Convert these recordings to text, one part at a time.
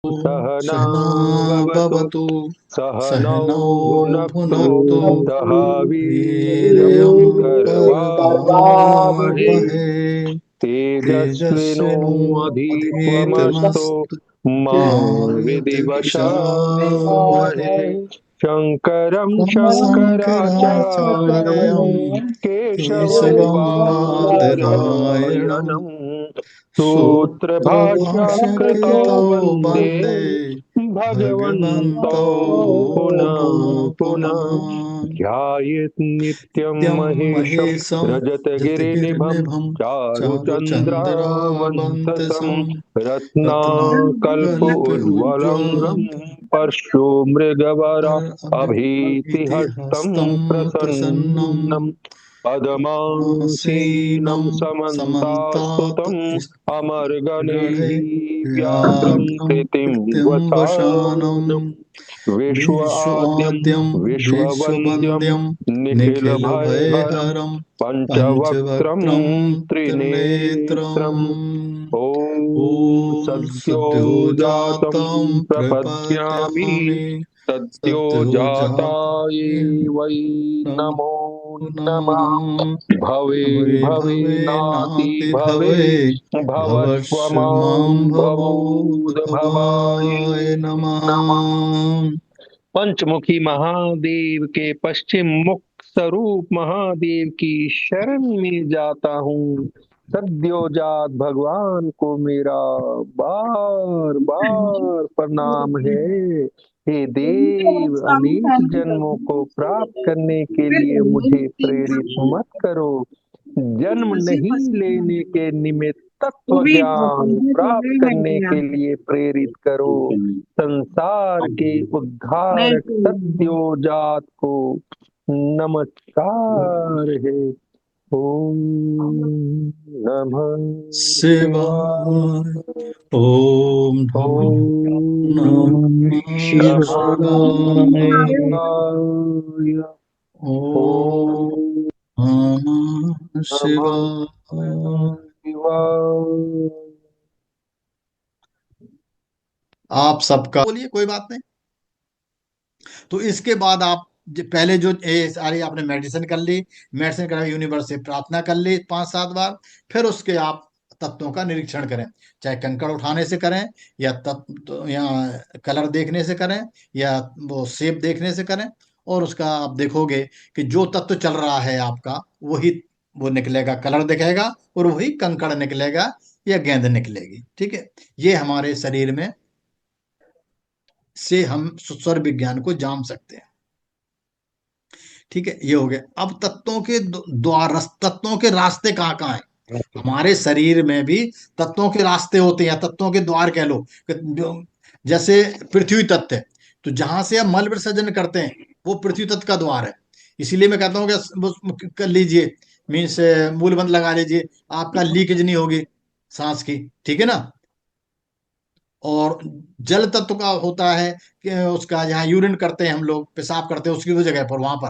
सहना सहना भवतु भवतु सहनौ सहनौ भुनक्तु भुनक्तु सह वीर्यं वीर्यं करवावहै करवावहै तेजस्विनोऽधित्वमस्तु तेजस्विनोऽधितमस्तु मा मा विद्विषावहै विद्विषावहै। शङ्करं शङ्कराचार्यं शङ्कराचार्यं केशवं केशवं बादरायणं बादरायणम् सूत्रभाष्यकृतौ सूत्रभाष्यकृतौ वन्दे वन्दे भगवन्तौ भगवन्तौ पुनः पुनः पुनः पुनः। ध्यायेत् नित्यं नित्यं महेशं महेशं रजतगिरिनिभं जतगिरिनिभं चारुचन्द्रावन्तसं चारुचन्द्रावन्तसं रत्नाकल्पोज्ज्वलङ्गं रत्नाकल्पोज्ज्वलं परशुमृगवरा अभीतिहस्तं अभीतिहस्तं प्रसन्नं प्रसन्नं पद्मासीनं आसीनं समन्तास्तुतं समन्तात्पुस्तकगणे अमर्गणैः व्याघ्रं व्याघ्रं धृतिं कृतिं वसानं वसानं विश्वाद्यं विश्वाद्यं विश्ववन्द्यं विश्ववन्द्यं निखिलभयहरं निखिलभयहरं पञ्चवक्त्रं पञ्चवक्त्रं त्रिनेत्रम् त्रिनेत्रम्। ॐ ॐ सद्योजातं सद्योजातं प्रपद्यामि प्रपद्यामि सद्योजाताय सद्योजातं वै नमो नमः नमः। भवे भवे भवे भवे नाति नाति भवे भवे भवस्व भवस्व मां मां भवोद्भवाय भवोद्भवाय नमः। नमः। पंचमुखी महादेव के पश्चिम मुख स्वरूप महादेव की शरण में जाता हूँ। सद्योजात भगवान को मेरा बार बार प्रणाम है। हे देव, अनेक जन्मों को प्राप्त करने के लिए मुझे प्रेरित मत करो। जन्म नहीं लेने के निमित्त तत्व ज्ञान प्राप्त करने के लिए प्रेरित करो। संसार के उद्धारक सद्योजात को नमस्कार है। ओम नमः शिवाय। शिवाय। ॐ ओम नमः शिवाय। शिवाय। ॐ ओम नमः नमः शिवाय। शिवाय। आप सबका बोलिए, कोई बात नहीं। तो इसके बाद आप पहले जो सारी आपने मेडिसिन कर ली, मेडिसिन कर यूनिवर्स से प्रार्थना कर ली 5-7 बार। फिर उसके आप तत्वों का निरीक्षण करें, चाहे कंकड़ उठाने से करें, या तत्व या कलर देखने से करें, या वो शेप देखने से करें। और उसका आप देखोगे कि जो तत्व चल रहा है आपका, वही वो निकलेगा, कलर दिखेगा, और वही कंकड़ निकलेगा या गेंद निकलेगी। ठीक है, ये हमारे शरीर में से हम स्वर विज्ञान को जान सकते हैं। ठीक है, ये हो गया। अब तत्वों के द्वार, तत्वों के रास्ते कहाँ कहाँ हैं। हमारे शरीर में भी तत्वों के रास्ते होते हैं, तत्वों के द्वार कह लो। जैसे पृथ्वी तत्व है, तो जहां से हम मल विसर्जन करते हैं, वो पृथ्वी तत्व का द्वार है। इसीलिए मैं कहता हूँ कि कर लीजिए, मीन्स मूलबंद लगा लीजिए, आपका लीकेज नहीं होगी सांस की। ठीक है ना। और जल तत्व का होता है कि उसका जहाँ यूरिन करते हैं हम लोग, पेशाब करते हैं, उसकी वो जगह पर, वहां पर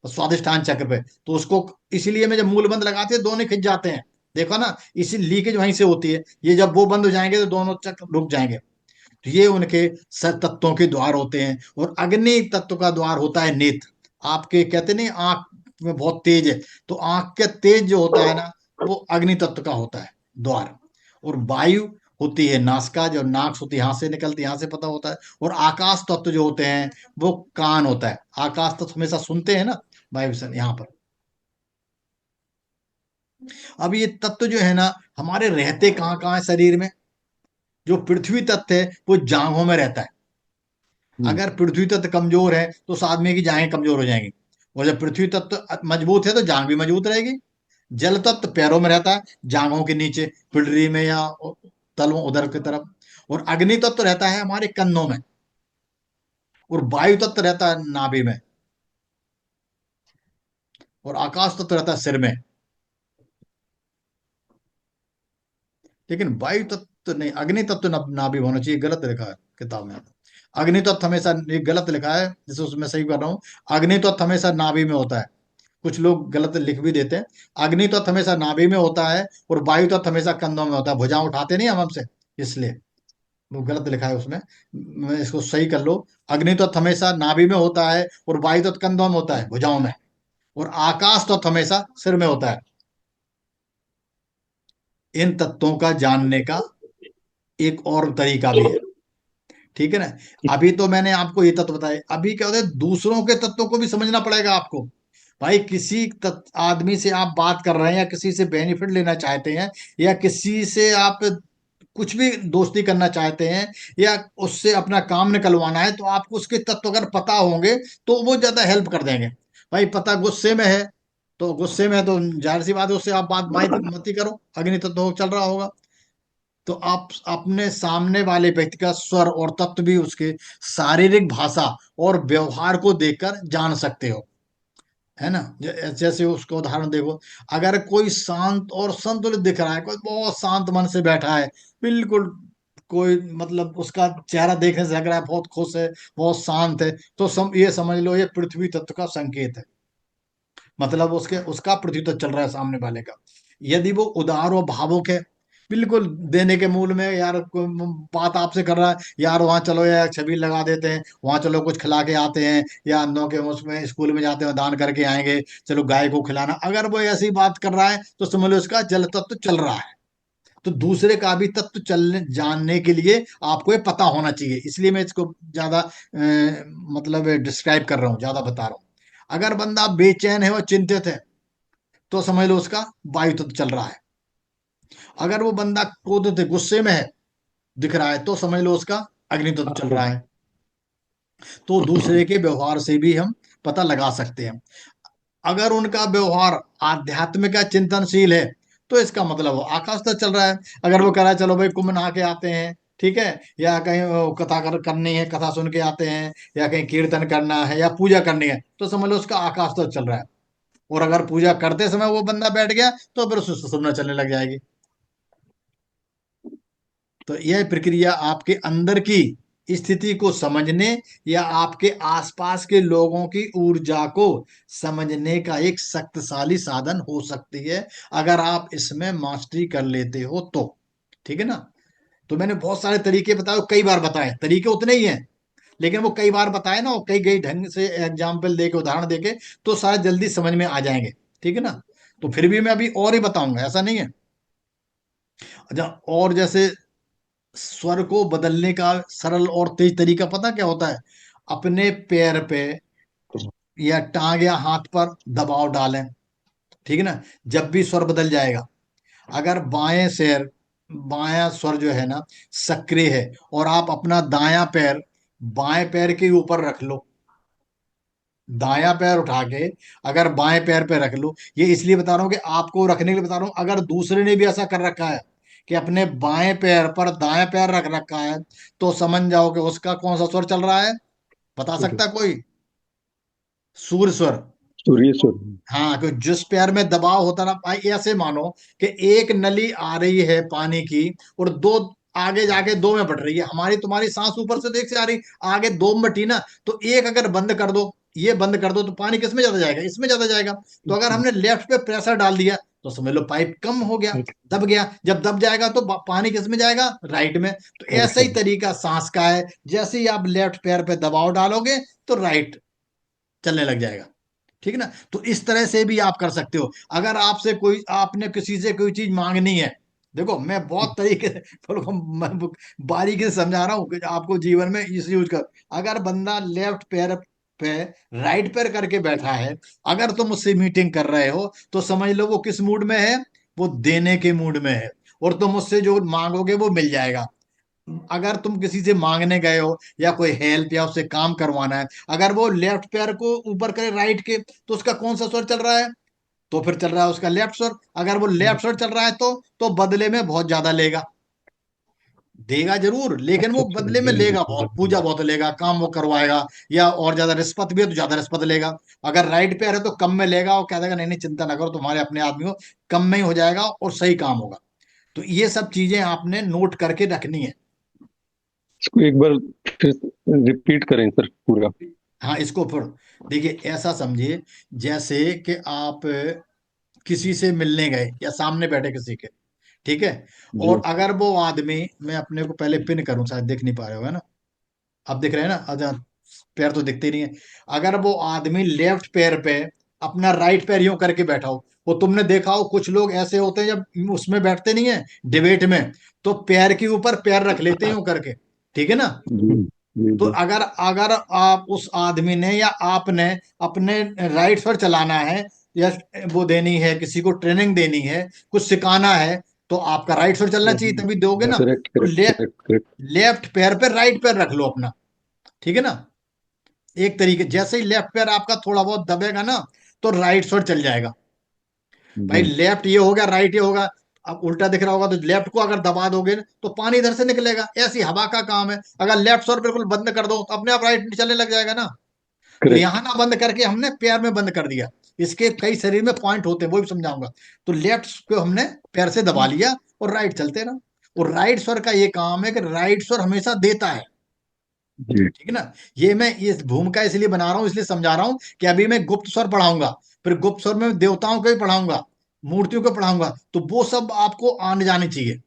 स्वादिष्ठान चक्र पे, तो उसको इसीलिए में जब मूल बंद लगाते हैं, दोनों खिंच जाते हैं। देखो ना, इसी लीकेज वहीं से होती है। ये जब वो बंद हो जाएंगे तो दोनों चक्र रुक जाएंगे। तो ये उनके तत्वों के द्वार होते हैं। और अग्नि तत्व का द्वार होता है नेत्र। आपके कहते नहीं आंख में बहुत तेज है, तो आंख के तेज जो होता है ना, वो अग्नि तत्व का होता है द्वार। और वायु होती है नासिका, जो नाक होती है यहाँ से निकलती है, यहाँ से पता होता है। और आकाश तत्व जो होते हैं, वो कान होता है। आकाश तत्व हमेशा सुनते हैं ना, वाइब्रेशन यहाँ पर। अब ये तत्व जो है ना, हमारे रहते कहाँ कहाँ है शरीर में। जो पृथ्वी तत्व है वो जांघों में रहता है। अगर पृथ्वी तत्व कमजोर है तो उस आदमी की जांघें कमजोर हो जाएंगी। और जब पृथ्वी तत्व मजबूत है तो जांघ भी मजबूत रहेगी। जल तत्व पैरों में रहता है, जांघों के नीचे, पिडरी में, या तलवों उधर की तरफ। और अग्नि तत्व रहता है हमारे कंधों में। और वायु तत्व रहता है नाभि में। और आकाश तत्व रहता है सिर में। लेकिन वायु तत्व नहीं, अग्नि तत्व नाभि में होना चाहिए, गलत लिखा है किताब में। अग्नि तत्व हमेशा, ये गलत लिखा है, जैसे उसमें सही कर रहा हूँ। अग्नि तत्व हमेशा नाभि में होता है। कुछ लोग गलत लिख भी देते हैं। अग्नि तत्व हमेशा नाभि में होता है, और वायु तत्व हमेशा कंधों में होता है। भुजा उठाते नहीं हम हमसे, इसलिए वो गलत लिखा है उसमें, इसको सही कर लो। अग्नि तत्व हमेशा नाभि में होता है, और वायु तत्व कंधों में होता है, भुजाओं में, और आकाश तत्व हमेशा सिर में होता है। इन तत्वों का जानने का एक और तरीका भी है, ठीक है ना। अभी तो मैंने आपको ये तत्व बताए, अभी क्या होता है, दूसरों के तत्वों को भी समझना पड़ेगा आपको। भाई किसी आदमी से आप बात कर रहे हैं, या किसी से बेनिफिट लेना चाहते हैं, या किसी से आप कुछ भी दोस्ती करना चाहते हैं, या उससे अपना काम निकलवाना है, तो आपको उसके तत्व अगर पता होंगे तो वो ज्यादा हेल्प कर देंगे। भाई पता गुस्से में है, तो गुस्से में है तो जाहिर सी बात है उससे आप बात मत ही करो, अग्नि तत्व चल रहा होगा। तो आप अपने सामने वाले व्यक्ति का स्वर और तत्व भी उसके शारीरिक भाषा और व्यवहार को देखकर जान सकते हो, है ना। जैसे उसका उदाहरण देखो, अगर कोई शांत और संतुलित दिख रहा है, कोई बहुत शांत मन से बैठा है, बिल्कुल कोई मतलब उसका चेहरा देखने से लग रहा है बहुत खुश है, बहुत शांत है, तो ये समझ लो ये पृथ्वी तत्व का संकेत है। मतलब उसके उसका पृथ्वी तत्व चल रहा है सामने वाले का। यदि वो उदार और भावुक है, बिल्कुल देने के मूड में, यार कोई बात आपसे कर रहा है, यार वहां चलो यार छबील लगा देते हैं, वहां चलो कुछ खिला के आते हैं, या अंधों के उसमें स्कूल में जाते हैं दान करके आएंगे, चलो गाय को खिलाना, अगर वो ऐसी बात कर रहा है तो समझ लो इसका जल तत्व चल रहा है। तो दूसरे का भी तत्व चलने जानने के लिए आपको ये पता होना चाहिए, इसलिए मैं इसको ज्यादा मतलब डिस्क्राइब कर रहा हूँ, ज्यादा बता रहा हूँ। अगर बंदा बेचैन है और चिंतित है, तो समझ लो उसका वायु तत्व चल रहा है। अगर वो बंदा क्रोधित है, गुस्से में है, दिख रहा है, तो समझ लो उसका अग्नि तत्व चल रहा है। तो दूसरे के व्यवहार से भी हम पता लगा सकते हैं। अगर उनका व्यवहार आध्यात्मिक या चिंतनशील है, तो इसका मतलब वो आकाश तक चल रहा है। अगर वो कह रहा है चलो भाई कुंभ नहा के आते हैं, ठीक है, या कहीं कथा करनी है, कथा सुन के आते हैं, या कहीं कीर्तन करना है या पूजा करनी है, तो समझ लो उसका आकाश तक चल रहा है। और अगर पूजा करते समय वो बंदा बैठ गया, तो फिर उससे सुनना चलने लग जाएगी। तो यह प्रक्रिया आपके अंदर की स्थिति को समझने, या आपके आसपास के लोगों की ऊर्जा को समझने का एक शक्तिशाली साधन हो सकती है, अगर आप इसमें मास्टरी कर लेते हो तो। ठीक है ना। तो मैंने बहुत सारे तरीके बताए, कई बार बताए, तरीके उतने ही हैं, लेकिन वो कई बार बताए ना, और कई कई ढंग से एग्जाम्पल देके, उदाहरण देके, तो शायद जल्दी समझ में आ जाएंगे। ठीक है ना। तो फिर भी मैं अभी और ही बताऊंगा, ऐसा नहीं है। अच्छा, और जैसे स्वर को बदलने का सरल और तेज तरीका पता क्या होता है? अपने पैर पे या टांग या हाथ पर दबाव डालें, ठीक है ना। जब भी स्वर बदल जाएगा, अगर बायां स्वर जो है ना सक्रिय है, और आप अपना दायां पैर बाएं पैर के ऊपर रख लो, दायां पैर उठा के अगर बाएं पैर पे रख लो, ये इसलिए बता रहा हूं कि आपको रखने के लिए बता रहा हूं, अगर दूसरे ने भी ऐसा कर रखा है कि अपने बाएं पैर पर दायां पैर रख रखा है, तो समझ जाओ कि उसका कौन सा स्वर चल रहा है। बता सकता है कोई? सूर्य स्वर। सूर्येश्वर। हाँ, कि जिस पैर में दबाव होता ना भाई, ऐसे मानो कि एक नली आ रही है पानी की, और दो आगे जाके दो में बट रही है, हमारी तुम्हारी सांस ऊपर से देख से आ रही, आगे दो में बटी ना, तो एक अगर बंद कर दो, ये बंद कर दो, तो पानी किस में ज्यादा जाएगा? इसमें ज्यादा जाएगा। तो अगर हमने लेफ्ट पे प्रेशर डाल दिया, तो समझ लो पाइप कम हो गया, दब गया। जब दब जाएगा तो पानी किस में जाएगा? राइट में। तो ऐसा ही तरीका सांस का है, जैसे ही आप लेफ्ट पैर पे दबाव डालोगे, तो राइट चलने लग जाएगा। ठीक है ना। तो इस तरह से भी आप कर सकते हो। अगर आपसे कोई आपने किसी से कोई चीज मांगनी है, देखो मैं बहुत तरीके से मैं बारीकी से समझा रहा हूँ कि आपको जीवन में इस यूज कर। अगर बंदा लेफ्ट पैर पे राइट पैर करके बैठा है, अगर तुम उससे मीटिंग कर रहे हो, तो समझ लो वो किस मूड में है? वो देने के मूड में है, और तुम उससे जो मांगोगे वो मिल जाएगा। अगर तुम किसी से मांगने गए हो, या कोई हेल्प या उससे काम करवाना है, अगर वो लेफ्ट पैर को ऊपर करे राइट के, तो उसका कौन सा स्वर चल रहा है? तो फिर चल रहा है उसका लेफ्ट स्वर। अगर वो लेफ्ट स्वर चल रहा है, तो बदले में बहुत ज्यादा लेगा, देगा जरूर, लेकिन अच्छा वो अच्छा, बदले में लेगा बहुत, पूजा बहुत लेगा, काम वो करवाएगा, या और ज्यादा रिश्वत भी है तो ज्यादा रिश्वत लेगा। अगर राइट पैर है तो कम में लेगा, और कह देगा नहीं नहीं चिंता ना करो, तुम्हारे अपने आदमी हो, कम में ही हो जाएगा और सही काम होगा। तो ये सब चीजें आपने नोट करके रखनी है। इसको एक बार फिर रिपीट करें सर पूरा। हाँ, इसको फिर देखिए, ऐसा समझिए जैसे कि आप किसी से मिलने गए, या सामने बैठे किसी के, ठीक है। जी। और अगर वो आदमी, मैं अपने को पहले पिन करूं, शायद देख नहीं पा रहे हो, है ना? अब दिख रहे हैं ना? अच्छा, पैर तो दिखते ही नहीं है। अगर वो आदमी लेफ्ट पैर पे अपना राइट पैर यूं करके बैठा हो, वो तुमने देखा हो कुछ लोग ऐसे होते हैं जब उसमें बैठते नहीं है डिबेट में, तो पैर के ऊपर पैर रख लेते हैं यूं करके, ठीक है ना? जी। जी। तो जी। अगर अगर आप, उस आदमी ने या आपने अपने राइट पर चलाना है, या वो देनी है, किसी को ट्रेनिंग देनी है, कुछ सिखाना है, तो आपका राइट पर चलना चाहिए, तभी दोगे ना। करेक्ट तो करेक्ट करेक्ट करेक्ट। लेफ्ट पैर पे राइट पैर रख लो अपना, ठीक है ना? एक तरीके, जैसे ही लेफ्ट पैर आपका थोड़ा बहुत दबेगा ना, तो राइट साइड चल जाएगा। भाई जी। लेफ्ट ये हो गया, राइट ये होगा। अब उल्टा दिख रहा होगा, तो लेफ्ट को अगर दबा दोगे तो पानी इधर से निकलेगा, ऐसी हवा का काम है। अगर लेफ्ट साइड बिल्कुल बंद कर दो, तो अपने आप राइट चलने लग जाएगा ना। तो करेक्ट। यहाँ ना बंद करके हमने पैर में बंद कर दिया। इसके कई शरीर में पॉइंट होते हैं, वो भी समझाऊंगा। तो लेफ्ट को हमने पैर से दबा लिया और राइट चलते रहा। और राइट स्वर का ये काम है कि राइट स्वर हमेशा देता है, जी। ठीक है ना? ये मैं इस भूमिका इसलिए बना रहा हूँ, इसलिए समझा रहा हूँ कि अभी मैं गुप्त स्वर पढ़ाऊंगा, फिर गुप्त स्वर में देवताओं को भी पढ़ाऊंगा, मूर्तियों को पढ़ाऊंगा, तो वो सब आपको आने जाने चाहिए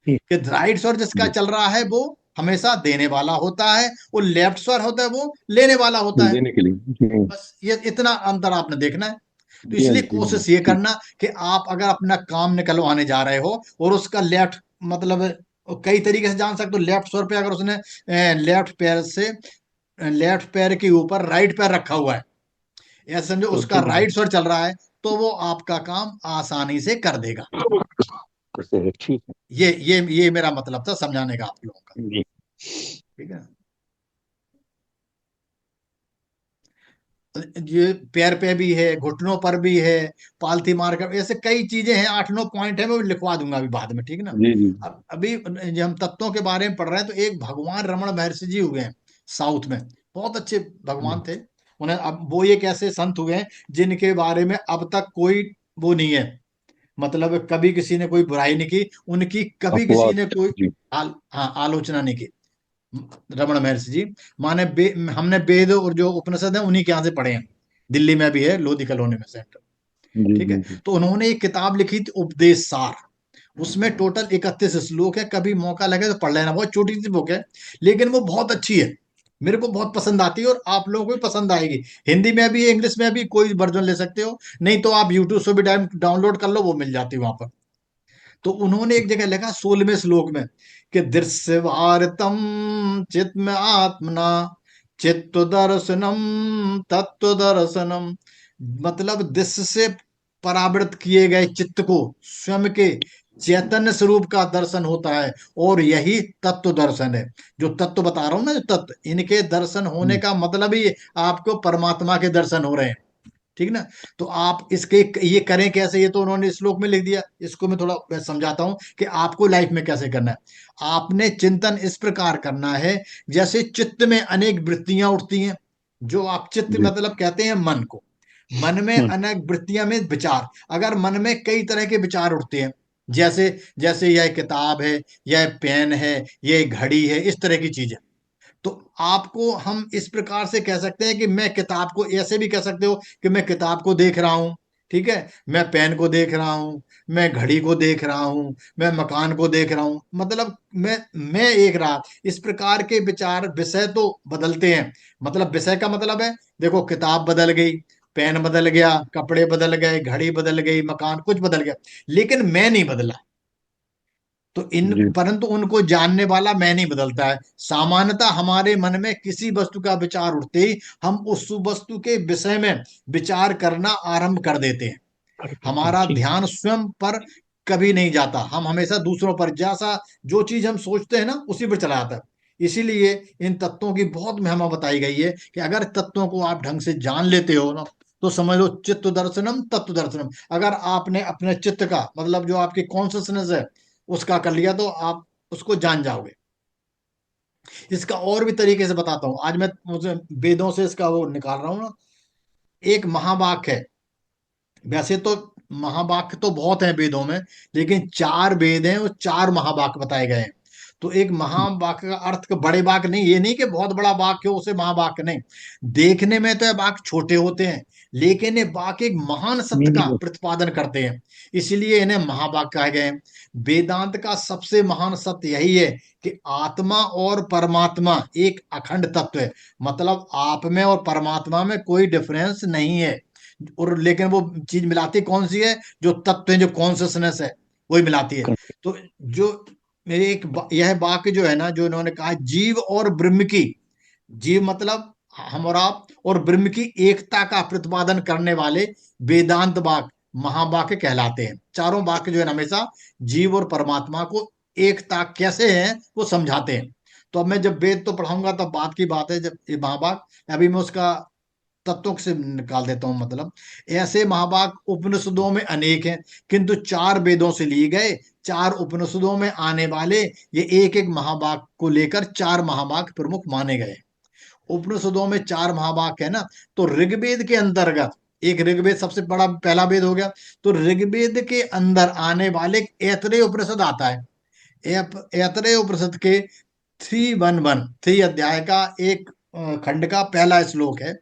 कि राइट स्वर जिसका जी। चल रहा है वो हमेशा देने वाला होता है, और लेफ्ट स्वर होता है वो लेने वाला होता है। देने के लिए। बस ये इतना अंतर आपने देखना है। तो जी हाँ इसलिए जी हाँ, कोशिश ये ठीक। करना कि आप अगर अपना काम निकलवाने जा रहे हो, और उसका लेफ्ट मतलब कई तरीके से जान सकते हो। लेफ्ट स्वर पे अगर उसने लेफ्ट पैर से लेफ्ट पैर के ऊपर राइट पैर रखा हुआ है, या समझो तो उसका ठीक है। राइट स्वर चल रहा है, तो वो आपका काम आसानी से कर देगा। ऐसे ठीक है। ये मेरा मतलब था समझाने का आप लोगों का, जी। ठीक है। ये पैर पे भी है, घुटनों पर भी है, पालथी मार कर, ऐसे कई चीजें हैं, 8-9 पॉइंट है, मैं लिखवा दूंगा अभी बाद में, ठीक है ना? जी। जी। अब अभी जो हम तत्वों के बारे में पढ़ रहे हैं, तो एक भगवान रमण महर्षि जी हुए हैं साउथ में, बहुत अच्छे भगवान थे। उन्हें, अब वो एक ऐसे संत हुए हैं जिनके बारे में अब तक कोई वो नहीं है, मतलब कभी किसी ने कोई बुराई नहीं की उनकी, कभी किसी ने अपवाद। कोई जी। हाँ, आलोचना नहीं की। रमण महर्षि जी, माने हमने वेद और जो उपनिषद है उन्हीं के यहाँ से पढ़े हैं। दिल्ली में भी है, लोधी कॉलोनी में सेंटर, जी। ठीक जी। है। जी। तो उन्होंने एक किताब लिखी थी, उपदेश सार। उसमें टोटल 31 श्लोक है, कभी मौका लगे तो पढ़ लेना, बहुत छोटी सी बुक है, लेकिन वो बहुत अच्छी है। मेरे को बहुत पसंद आती है, और आप लोगों को भी पसंद आएगी। हिंदी में भी, इंग्लिश में भी, कोई वर्जन ले सकते हो, नहीं तो आप यूट्यूब से भी डाउनलोड कर लो, वो मिल जाती है वहां पर। तो उन्होंने एक जगह लिखा 16वें श्लोक में कि दृश्य भारतम चित्त में आत्मना चित्त दर्शनम तत्व दर्शनम। मतलब दृश्य से परावृत किए गए चित्त को स्वयं के चैतन्य स्वरूप का दर्शन होता है, और यही तत्व दर्शन है। जो तत्व बता रहा हूं ना, जो तत्व, इनके दर्शन होने का मतलब ही आपको परमात्मा के दर्शन हो रहे हैं, ठीक ना? तो आप इसके ये करें कैसे, ये तो उन्होंने श्लोक में लिख दिया, इसको मैं थोड़ा समझाता हूं कि आपको लाइफ में कैसे करना है। आपने चिंतन इस प्रकार करना है, जैसे चित्त में अनेक वृत्तियां उठती हैं, जो आप चित्त जी। मतलब कहते हैं मन को। मन में अनेक वृत्तियां में विचार, अगर मन में कई तरह के विचार उठते हैं, जैसे जैसे यह किताब है, यह पेन है, यह घड़ी है, इस तरह की चीजें, तो आपको हम इस प्रकार से कह सकते हैं कि मैं किताब को, ऐसे भी कह सकते हो कि मैं किताब को देख रहा हूं, ठीक है, मैं पेन को देख रहा हूं, मैं घड़ी को देख रहा हूं, मैं मकान को देख रहा हूं, मतलब मैं एक रहा। इस प्रकार के विचार, विषय तो बदलते हैं, मतलब विषय का मतलब है, देखो किताब बदल गई, पेन बदल गया, कपड़े बदल गए, घड़ी बदल गई, मकान कुछ बदल गया, लेकिन मैं नहीं बदला। तो इन, जी। परंतु उनको जानने वाला मैं नहीं बदलता है। सामान्यतः हमारे मन में किसी वस्तु का विचार उठते ही हम उस वस्तु के विषय में विचार करना आरंभ कर देते हैं। हमारा जी। ध्यान स्वयं पर कभी नहीं जाता, हम हमेशा दूसरों पर, जैसा जो चीज हम सोचते हैं ना, उसी पर चला जाता है। इसीलिए इन तत्वों की बहुत महिमा बताई गई है कि अगर तत्वों को आप ढंग से जान लेते हो ना, तो समझ लो चित्त दर्शनम तत्व दर्शनम। अगर आपने अपने चित्त का मतलब जो आपकी कॉन्सियसनेस है उसका कर लिया, तो आप उसको जान जाओगे। इसका और भी तरीके से बताता हूं, आज मैं मुझे वेदों से इसका वो निकाल रहा हूं ना। एक महावाक्य है, वैसे तो महावाक्य तो बहुत है वेदों में, लेकिन 4 वेद हैं और 4 महावाक्य बताए गए हैं। तो एक महावाक्य का अर्थ का बड़े वाक्य नहीं, ये नहीं कि बहुत बड़ा वाक्य हो उसे महावाक्य नहीं। देखने में तो ये वाक्य छोटे होते हैं, लेकिन ये वाक्य एक महान सत्य का हम्म, प्रतिपादन करते हैं, इसलिए इन्हें महावाक्य कहे गए हैं। वेदांत का सबसे महान सत्य यही है कि आत्मा और परमात्मा एक अखंड तत्व है। मतलब आप में और परमात्मा में कोई डिफरेंस नहीं है। और लेकिन वो चीज मिलाती कौन सी है? जो तत्व है, जो कॉन्सियसनेस है, वही मिलाती है। तो जो मेरे यह वाक्य जो है ना, जो इन्होंने कहा जीव और ब्रह्म की, जीव मतलब हम और आप, और ब्रह्म की एकता का प्रतिपादन करने वाले वेदांत वाक्य महावाक्य कहलाते हैं। चारों वाक्य जो है ना, हमेशा जीव और परमात्मा को एकता कैसे है वो समझाते हैं। तो अब मैं जब वेद तो पढ़ाऊंगा तब बात की बात है, जब ये महावाक्य अभी मैं उसका तत्वों से निकाल देता हूं। मतलब ऐसे महावाक्य उपनिषदों में अनेक हैं, किंतु चार वेदों से लिए गए, चार उपनिषदों में आने वाले ये एक एक महावाक्य को लेकर चार महावाक्य प्रमुख माने गए। उपनिषदों में चार महावाक्य है ना, तो ऋग्वेद के अंतर्गत, एक ऋग्वेद सबसे बड़ा पहला वेद हो गया, तो ऋग्वेद के अंदर आने वाले ऐतरेय उपनिषद आता है। ऐतरेय उपनिषद के 311 3 अध्याय का एक खंड का पहला श्लोक है,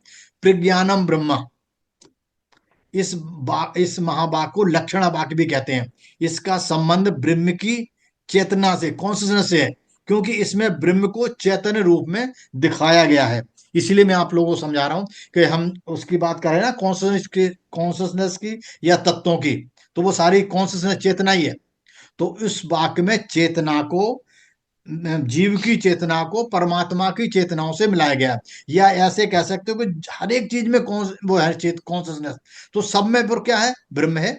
प्रज्ञानम ब्रह्म। इस महावाक्य को लक्षण वाक्य भी कहते हैं। इसका संबंध ब्रह्म की चेतना से, कॉन्शियसनेस से है, क्योंकि इसमें ब्रह्म को चैतन्य रूप में दिखाया गया है। इसीलिए मैं आप लोगों को समझा रहा हूं कि हम उसकी बात कर रहे हैं ना, कॉन्शियसनेस की या तत्वों की, तो वो सारी कॉन्शियसनेस चेतना ही है। तो इस वाक्य में चेतना को, जीव की चेतना को परमात्मा की चेतनाओं से मिलाया गया है। या ऐसे कह सकते हो कि हर एक चीज में कौन वो है, कॉन्सियसनेस। तो सब में फिर क्या है? ब्रह्म है।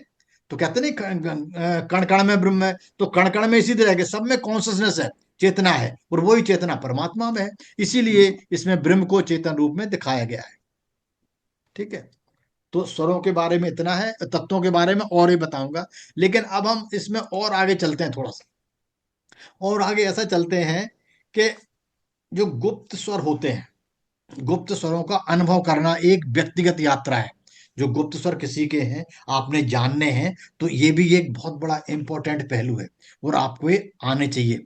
तो कहते नहीं कण कण में ब्रह्म है, तो कण कण में इसी तरह के सब में कॉन्सियसनेस है, चेतना है, और वही चेतना परमात्मा में है। इसीलिए इसमें ब्रह्म को चेतन रूप में दिखाया गया है। ठीक है। तो स्वरों के बारे में इतना है, तत्वों के बारे में और ही बताऊंगा। लेकिन अब हम इसमें और आगे चलते हैं, थोड़ा सा और आगे ऐसा चलते हैं कि जो गुप्त स्वर होते हैं, गुप्त स्वरों का अनुभव करना एक व्यक्तिगत यात्रा है। जो गुप्त स्वर किसी के हैं, आपने जानने हैं, तो ये भी एक बहुत बड़ा इंपॉर्टेंट पहलू है, और आपको ये आने चाहिए।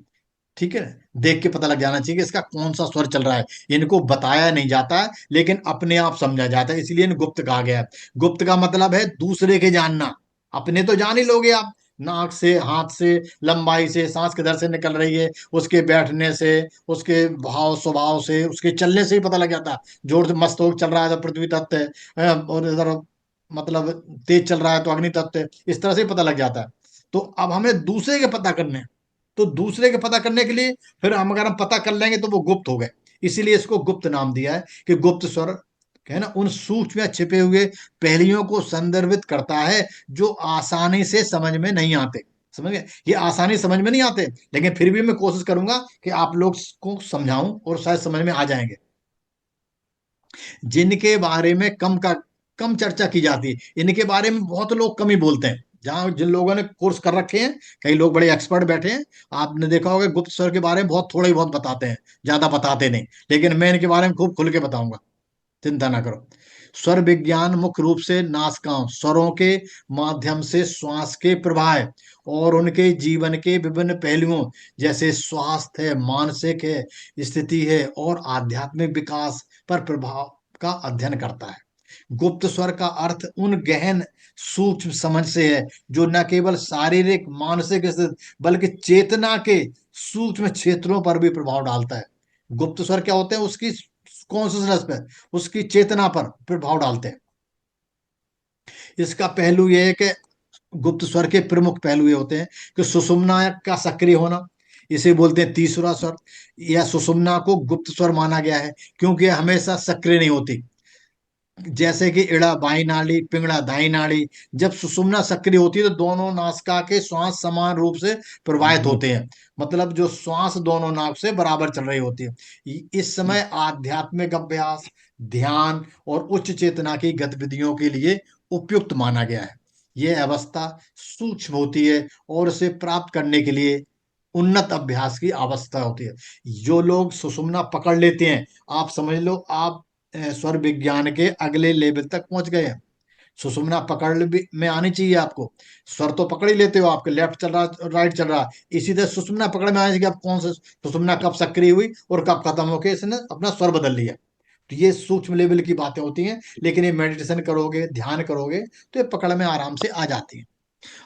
ठीक है ना? देख के पता लग जाना चाहिए कि इसका कौन सा स्वर चल रहा है। इनको बताया नहीं जाता है, लेकिन अपने आप समझा जाता है, इसलिए इन्हें गुप्त कहा गया है। गुप्त का मतलब है दूसरे के जानना। अपने तो जान ही लोगे आप, नाक से, हाथ से, लंबाई से, सांस किधर से निकल रही है, उसके बैठने से, उसके भाव स्वभाव से, उसके चलने से ही पता लग जाता है। जोर से मस्त होकर चल रहा है तो पृथ्वी तत्व है, और इधर मतलब तेज चल रहा है तो अग्नि तत्व है। इस तरह से ही पता लग जाता है। तो अब हमें दूसरे के पता करने हैं। तो दूसरे के पता करने के लिए फिर हम अगर हम पता कर लेंगे तो वो गुप्त हो गए। इसीलिए इसको गुप्त नाम दिया है कि गुप्त स्वर है ना, उन सूक्ष्म या छिपे हुए पहलियों को संदर्भित करता है जो आसानी से समझ में नहीं आते। समझ गए? ये आसानी समझ में नहीं आते, लेकिन फिर भी मैं कोशिश करूंगा कि आप लोग को समझाऊं और शायद समझ में आ जाएंगे। जिनके बारे में कम चर्चा की जाती है, इनके बारे में बहुत लोग कम ही बोलते हैं। जहाँ जिन लोगों ने कोर्स कर रखे हैं, कई लोग बड़े एक्सपर्ट बैठे हैं, आपने देखा होगा गुप्त स्वर के बारे में बहुत थोड़ा ही बहुत बताते हैं, ज्यादा बताते नहीं। लेकिन मैं इनके बारे में खूब खुल के बताऊंगा, चिंता ना करो। स्वर विज्ञान मुख्य रूप से नासिकाओं, स्वरों के माध्यम से श्वास के प्रवाह और उनके जीवन के विभिन्न पहलुओं, जैसे स्वास्थ्य है, मानसिक है स्थिति है, और आध्यात्मिक विकास पर प्रभाव का अध्ययन करता है। गुप्त स्वर का अर्थ उन गहन सूक्ष्म समझ से है जो न केवल शारीरिक मानसिक स्थिति बल्कि चेतना के सूक्ष्म क्षेत्रों पर भी प्रभाव डालता है। गुप्त स्वर क्या होते हैं? उसकी कॉन्शियसनेस पे, उसकी चेतना पर प्रभाव डालते हैं। इसका पहलू यह है कि गुप्त स्वर के प्रमुख पहलू ये होते हैं कि सुषुम्ना का सक्रिय होना, इसे बोलते हैं तीसरा स्वर। या सुषुम्ना को गुप्त स्वर माना गया है क्योंकि यह हमेशा सक्रिय नहीं होती। जैसे कि इड़ा बाई नाड़ी, पिंगड़ा दाई नाड़ी। जब सुषुम्ना सक्रिय होती है तो दोनों नासिका के श्वास समान रूप से प्रवाहित होते हैं। मतलब जो श्वास दोनों नाक से बराबर चल रही होती है। इस समय आध्यात्मिक अभ्यास, ध्यान और उच्च चेतना की गतिविधियों के लिए उपयुक्त माना गया है। यह अवस्था सूक्ष्म होती है और इसे प्राप्त करने के लिए उन्नत अभ्यास की आवश्यकता होती है। जो लोग सुषुम्ना पकड़ लेते हैं, आप समझ लो आप स्वर विज्ञान के अगले लेवल तक पहुंच गए हैं। सुषुम्ना पकड़ भी में आनी चाहिए आपको। स्वर तो पकड़ ही लेते हो, आपके लेफ्ट चल रहा राइट चल रहा, इसी तरह सुषुम्ना पकड़ में आनी चाहिए कि आप कौन सा सुषुम्ना कब सक्रिय हुई और कब खत्म होके इसने अपना स्वर बदल लिया। तो ये सूक्ष्म लेवल की बातें होती हैं, लेकिन ये मेडिटेशन करोगे, ध्यान करोगे, तो ये पकड़ में आराम से आ जाती है।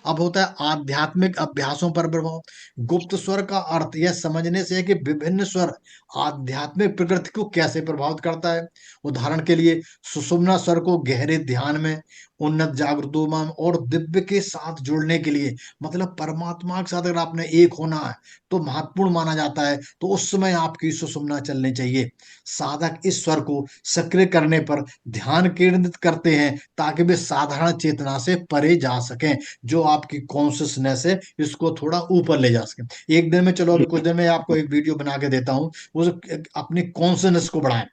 अब होता है आध्यात्मिक अभ्यासों पर प्रभाव। गुप्त स्वर का अर्थ यह समझने से है कि विभिन्न स्वर आध्यात्मिक प्रकृति को कैसे प्रभावित करता है। उदाहरण के लिए सुषुम्ना स्वर को गहरे ध्यान में, उन्नत जागरूकता में और दिव्य के साथ जुड़ने के लिए, मतलब परमात्मा के साथ अगर आपने एक होना है तो महत्वपूर्ण माना जाता है, तो उस समय आपकी सुषुम्ना चलनी चाहिए। साधक इस स्वर को सक्रिय करने पर ध्यान केंद्रित करते हैं ताकि वे साधारण चेतना से परे जा सकें, जो आपकी कॉन्शियसनेस है इसको थोड़ा ऊपर ले जा सके। एक दिन में, चलो अभी कुछ दिन में आपको एक वीडियो बना के देता हूँ, वो अपनी कॉन्शियसनेस को बढ़ाएं।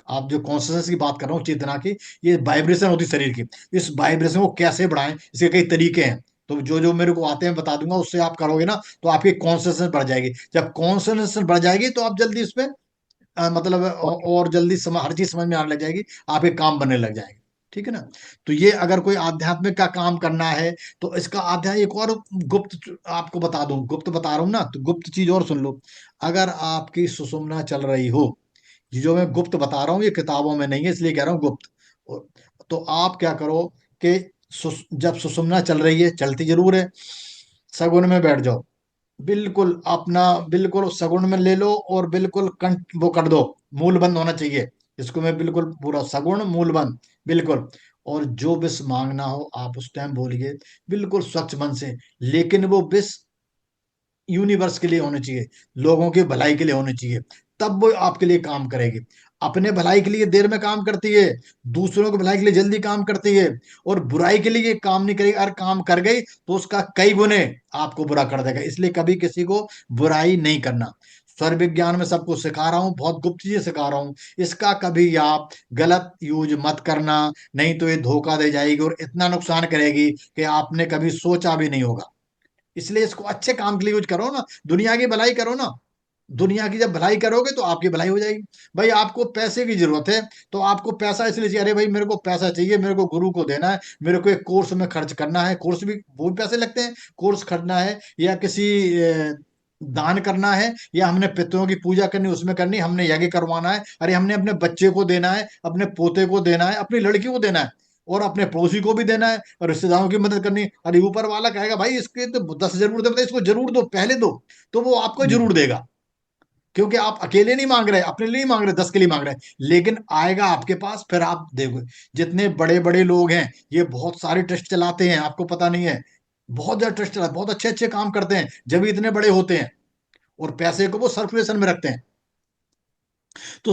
आप जो कॉन्शियसनेस की बात कर रहा हूँ, चेतना की, ये वाइब्रेशन होती है शरीर की, इस वाइब्रेशन को कैसे बढ़ाएं, इसके कई तरीके हैं। तो जो जो मेरे को आते हैं बता दूंगा, उससे आप करोगे ना तो आपकी कॉन्शियसनेस बढ़ जाएगी। जब कॉन्शियसनेस बढ़ जाएगी तो आप जल्दी उसमें मतलब और जल्दी हर चीज समझ में आने लग जाएगी, आपके काम बनने लग जाएंगे। ठीक है ना। तो ये अगर कोई आध्यात्मिक का काम करना है तो इसका अध्याय एक और गुप्त आपको बता दूं, गुप्त बता रहा हूं ना, तो गुप्त चीज और सुन लो। अगर आपकी सुषुम्ना चल रही हो, ये जो मैं गुप्त बता रहा हूँ ये किताबों में नहीं है, इसलिए कह रहा हूँ गुप्त। तो आप क्या करो कि जब सुषुम्ना चल रही है, चलती जरूर है, सगुन में बैठ जाओ, बिल्कुल अपना, बिल्कुल सगुन में ले लो और बिल्कुल कंठ वो कर दो, मूल बंद होना चाहिए। इसको मैं बिल्कुल पूरा सगुण मूल बंद, बिल्कुल। और जो विष मांगना हो आप उस टाइम बोलिए, बिल्कुल स्वच्छ मन से, लेकिन वो विष यूनिवर्स के लिए होने चाहिए, लोगों की भलाई के लिए होने चाहिए, तब वो आपके लिए काम करेगी। अपने भलाई के लिए देर में काम करती है, दूसरों की भलाई के लिए जल्दी काम करती है, और बुराई के लिए काम नहीं करेगी। अगर काम कर गई तो उसका कई गुने आपको बुरा कर देगा, इसलिए कभी किसी को बुराई नहीं करना। स्वर विज्ञान में सबको सिखा रहा हूँ, बहुत गुप्त चीजें सिखा रहा हूँ, इसका कभी आप गलत यूज मत करना, नहीं तो ये धोखा दे जाएगी और इतना नुकसान करेगी कि आपने कभी सोचा भी नहीं होगा। इसलिए इसको अच्छे काम के लिए यूज करो ना, दुनिया की भलाई करो ना। दुनिया की जब भलाई करोगे तो आपकी भलाई हो जाएगी। भाई आपको पैसे की जरूरत है तो आपको पैसा इसलिए चाहिए, अरे भाई मेरे को पैसा चाहिए, मेरे को गुरु को देना है, मेरे को एक कोर्स में खर्च करना है, कोर्स भी वो भी पैसे लगते हैं, कोर्स खरीदना है, या किसी दान करना है, या हमने पितरों की पूजा करनी, उसमें करनी, हमने यज्ञ करवाना है, अरे हमने अपने बच्चे को देना है, अपने पोते को देना है, अपनी लड़की को देना है, और अपने पड़ोसी को भी देना है, और रिश्तेदारों की मदद करनी। अरे ऊपर वाला कहेगा भाई इसके तो 10 जरूरत है, इसको जरूर दो, पहले दो, तो वो आपको जरूर देगा, क्योंकि आप अकेले नहीं मांग रहे, अपने लिए नहीं मांग रहे, 10 के लिए मांग रहे हैं, लेकिन आएगा आपके पास, फिर आप देखो। जितने बड़े बड़े लोग हैं ये बहुत सारे ट्रस्ट चलाते हैं, आपको पता नहीं है, बहुत ज्यादा ट्रस्ट चलाते, बहुत अच्छे अच्छे काम करते हैं, जब भी इतने बड़े होते हैं, और पैसे को वो सर्कुलेशन में रखते हैं। तो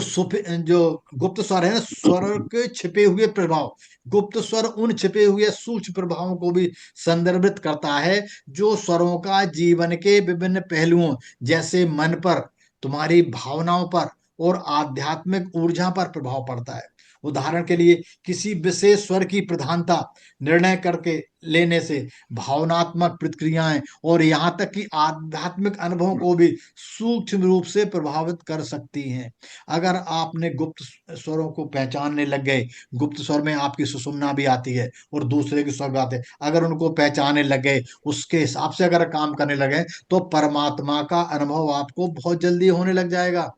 जो गुप्त स्वर है ना, स्वर के छिपे हुए प्रभाव, गुप्त स्वर उन छिपे हुए सूक्ष्म प्रभावों को भी संदर्भित करता है जो स्वरों का जीवन के विभिन्न पहलुओं, जैसे मन पर, तुम्हारी भावनाओं पर और आध्यात्मिक ऊर्जा पर प्रभाव पड़ता है। उदाहरण के लिए किसी विशेष स्वर की प्रधानता निर्णय करके लेने से भावनात्मक प्रतिक्रियाएं और यहाँ तक कि आध्यात्मिक अनुभवों को भी सूक्ष्म रूप से प्रभावित कर सकती हैं। अगर आपने गुप्त स्वरों को पहचानने लग गए, गुप्त स्वर में आपकी सुषुम्ना भी आती है और दूसरे के स्वर भी आते हैं, अगर उनको पहचानने लग गए, उसके हिसाब से अगर काम करने लगे, तो परमात्मा का अनुभव आपको बहुत जल्दी होने लग जाएगा।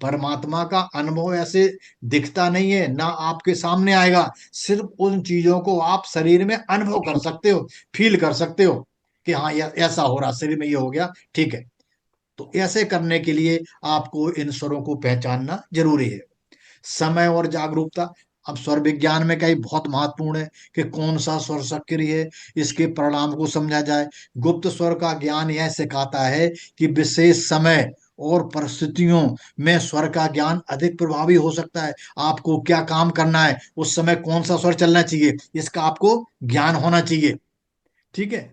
परमात्मा का अनुभव ऐसे दिखता नहीं है, ना आपके सामने आएगा, सिर्फ उन चीजों को आप शरीर में अनुभव कर सकते हो, फील कर सकते हो कि हाँ ऐसा हो रहा, शरीर में ये हो गया, ठीक है। तो ऐसे करने के लिए आपको इन स्वरों को पहचानना जरूरी है। समय और जागरूकता, अब स्वर विज्ञान में कई बहुत महत्वपूर्ण है कि कौन सा स्वर सक्रिय है, इसके परिणाम को समझा जाए। गुप्त स्वर का ज्ञान यह सिखाता है कि विशेष समय और परिस्थितियों में स्वर का ज्ञान अधिक प्रभावी हो सकता है। आपको क्या काम करना है, उस समय कौन सा स्वर चलना चाहिए, इसका आपको ज्ञान होना चाहिए। ठीक है।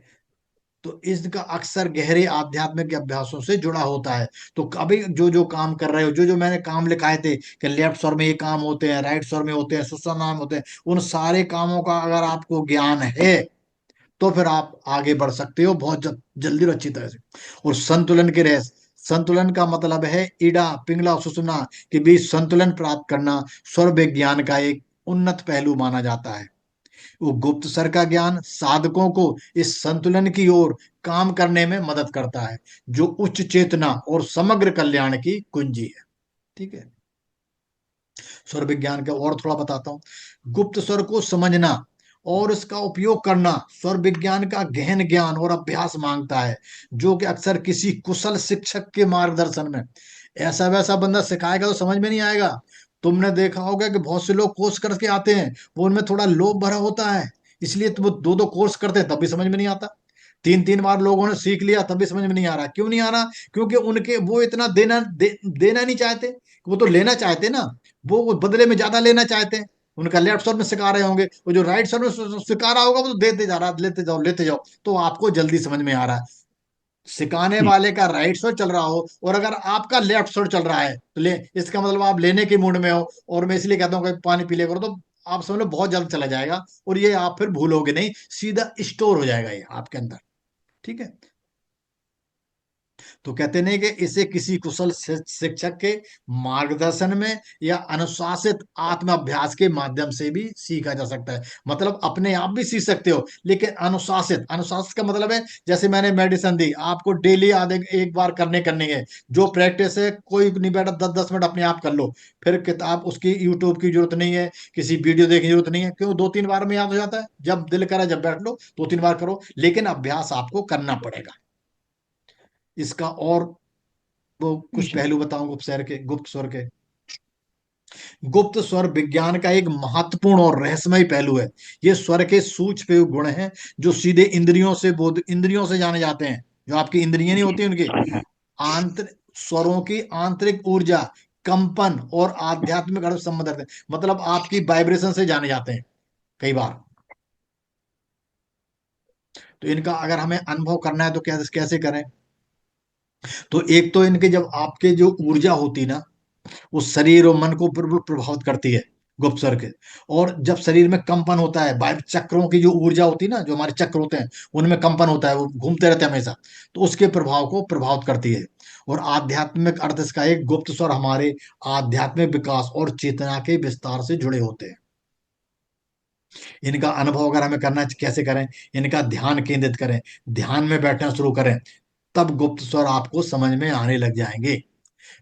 तो इसका अक्सर गहरे आध्यात्मिक अभ्यासों से जुड़ा होता है। तो कभी जो जो काम कर रहे हो, जो जो मैंने काम लिखाए थे कि लेफ्ट स्वर में ये काम होते हैं, राइट स्वर में होते हैं, सुषुम्ना होते हैं, उन सारे कामों का अगर आपको ज्ञान है तो फिर आप आगे बढ़ सकते हो बहुत जल्दी और अच्छी तरह से। और संतुलन के रहस्य, संतुलन का मतलब है ईड़ा पिंगला और सुषुम्ना के बीच संतुलन प्राप्त करना स्वर विज्ञान का एक उन्नत पहलू माना जाता है। वो गुप्त स्वर का ज्ञान साधकों को इस संतुलन की ओर काम करने में मदद करता है, जो उच्च चेतना और समग्र कल्याण की कुंजी है। ठीक है, स्वर विज्ञान का और थोड़ा बताता हूं। गुप्त स्वर को समझना और इसका उपयोग करना स्वर विज्ञान का गहन ज्ञान और अभ्यास मांगता है, जो कि अक्सर किसी कुशल शिक्षक के मार्गदर्शन में, ऐसा वैसा बंदा सिखाएगा तो समझ में नहीं आएगा। तुमने देखा होगा कि बहुत से लोग कोर्स करके आते हैं, वो उनमें थोड़ा लोभ भरा होता है, इसलिए तो वो दो दो कोर्स करते हैं तब भी समझ में नहीं आता। तीन तीन बार लोगों ने सीख लिया तब भी समझ में नहीं आ रहा। क्यों नहीं आ रहा? क्योंकि उनके वो इतना देना नहीं चाहते, वो तो लेना चाहते ना, वो बदले में ज्यादा लेना चाहते हैं। उनका लेफ्ट सर में सिखा रहे होंगे, वो जो राइट सर में सिखा रहा होगा वो तो देते जा रहा है, लेते जाओ, तो आपको जल्दी समझ में आ रहा है। सिखाने वाले का राइट सर चल रहा हो और अगर आपका लेफ्ट सर चल रहा है तो ले, इसका मतलब आप लेने के मूड में हो, और मैं इसलिए कहता हूँ कि पानी पी लिया करो, तो आप समझ लो बहुत जल्द चला जाएगा, और ये आप फिर भूलोगे नहीं, सीधा स्टोर हो जाएगा ये आपके अंदर। ठीक है, तो कहते नहीं कि इसे किसी कुशल शिक्षक के मार्गदर्शन में या अनुशासित आत्म अभ्यास के माध्यम से भी सीखा जा सकता है। मतलब अपने आप भी सीख सकते हो, लेकिन अनुशासित, अनुशासित का मतलब है जैसे मैंने मेडिसिन दी आपको, डेली आधे एक बार करने करनी है, जो प्रैक्टिस है कोई नहीं बैठा, 10-10 मिनट अपने आप कर लो। फिर किताब उसकी यूट्यूब की जरूरत नहीं है, किसी वीडियो देखने की जरूरत नहीं है। क्यों? 2-3 बार में याद हो जाता है, जब दिल करा जब बैठ लो, 2-3 बार करो, लेकिन अभ्यास आपको करना पड़ेगा। इसका और वो कुछ जी। पहलू बताऊं गुप्त स्वर के। गुप्त स्वर विज्ञान का एक महत्वपूर्ण और रहस्यमय पहलू है। ये स्वर के सूक्ष्म गुण हैं जो सीधे इंद्रियों से जाने जाते हैं। जो आपकी इंद्रियां नहीं होती उनकी आंतरिक स्वरों की आंतरिक ऊर्जा, कंपन और आध्यात्मिक अर्थ संबंध रखते हैं। मतलब आपकी वाइब्रेशन से जाने जाते हैं कई बार। तो इनका अगर हमें अनुभव करना है तो कैसे कैसे करें? तो एक तो इनके जब आपके जो ऊर्जा होती ना, वो शरीर और मन को बिल्कुल प्रभावित करती है गुप्त स्वर के। और जब शरीर में कंपन होता है, वायु चक्रों की जो ऊर्जा होती है ना, जो हमारे चक्र होते हैं उनमें कंपन होता है, वो घूमते रहते हैं हमेशा, तो उसके प्रभाव को प्रभावित करती है। और आध्यात्मिक अर्थ इसका एक, गुप्त स्वर हमारे आध्यात्मिक विकास और चेतना के विस्तार से जुड़े होते हैं। इनका अनुभव अगर हमें करना है कैसे करें? इनका ध्यान केंद्रित करें, ध्यान में बैठना शुरू करें, तब गुप्त स्वर आपको समझ में आने लग जाएंगे।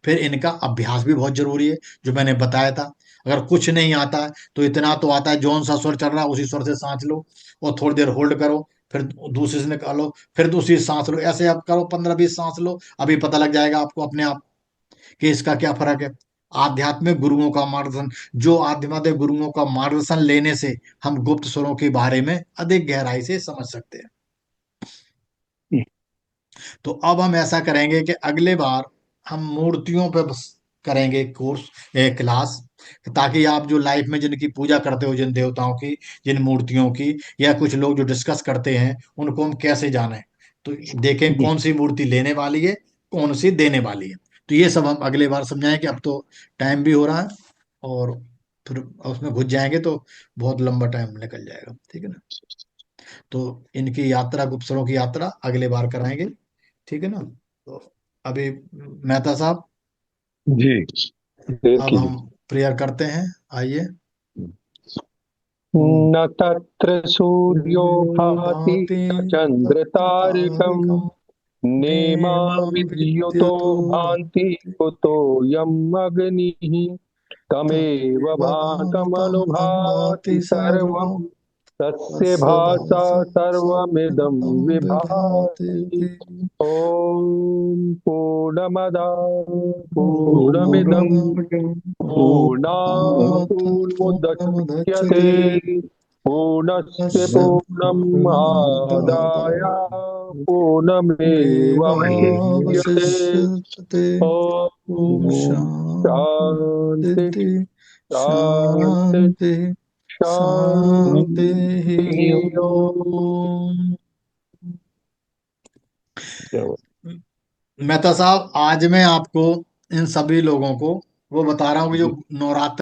फिर इनका अभ्यास भी बहुत जरूरी है, जो मैंने बताया था। अगर कुछ नहीं आता है तो इतना तो आता है, जौन सा स्वर चल रहा है उसी स्वर से सांस लो, और थोड़ी देर होल्ड करो, फिर दूसरी से निकालो, फिर दूसरी सांस लो, ऐसे आप करो, 15-20 सांस लो, अभी पता लग जाएगा आपको अपने आप कि इसका क्या फर्क है। आध्यात्मिक गुरुओं का मार्गदर्शन, जो आध्यात्मिक गुरुओं का मार्गदर्शन लेने से हम गुप्त स्वरों के बारे में अधिक गहराई से समझ सकते हैं। तो अब हम ऐसा करेंगे कि अगले बार हम मूर्तियों पे बस करेंगे कोर्स, क्लास, ताकि आप जो लाइफ में जिनकी पूजा करते हो, जिन देवताओं की, जिन मूर्तियों की, या कुछ लोग जो डिस्कस करते हैं उनको हम कैसे जानें, तो देखें जी। कौन सी मूर्ति लेने वाली है, कौन सी देने वाली है। तो ये सब हम अगले बार समझाएंगे। अब तो टाइम भी हो रहा है, और फिर उसमें घुस जाएंगे तो बहुत लंबा टाइम निकल जाएगा। ठीक है ना? तो इनकी यात्रा, गुप्तसरों की यात्रा अगले बार कराएंगे। ठीक है ना? तो अभी मेहता साहब, जी, देर अब हम कीजिए। प्रेयर करते हैं। आइए। हम्म। न तत्र सूर्यो भाति भाति न चंद्र तत्र तारकम तारिकं नेमा नेमा विद्युतो विद्युतो भान्ति भाति कुतो यम अग्निः तमेव तमेव भान्तमनुभाति भाति सर्वं सर्वं तस्य तस्य भासा भासा सर्वमिदं सर्वमिदं विभाति। विभाति। ॐ पूर्णमदः पूर्णमिदं पूर्णमदः पूर्णात् पूर्णात् पूर्णमुदच्यते पूर्णमुदच्यते पूर्णस्य पूर्णस्य पूर्णमादाय पूर्णमेवावशिष्यते। पूर्णमेवावशिष्यते। ॐ ॐ शान्ति शान्ति शान्ति शान्ति शान्तिः। शान्तिः। ओम। मेहता साहब, आज मैं आपको इन सभी लोगों को वो बता रहा हूँ कि जो जी। नवरात्र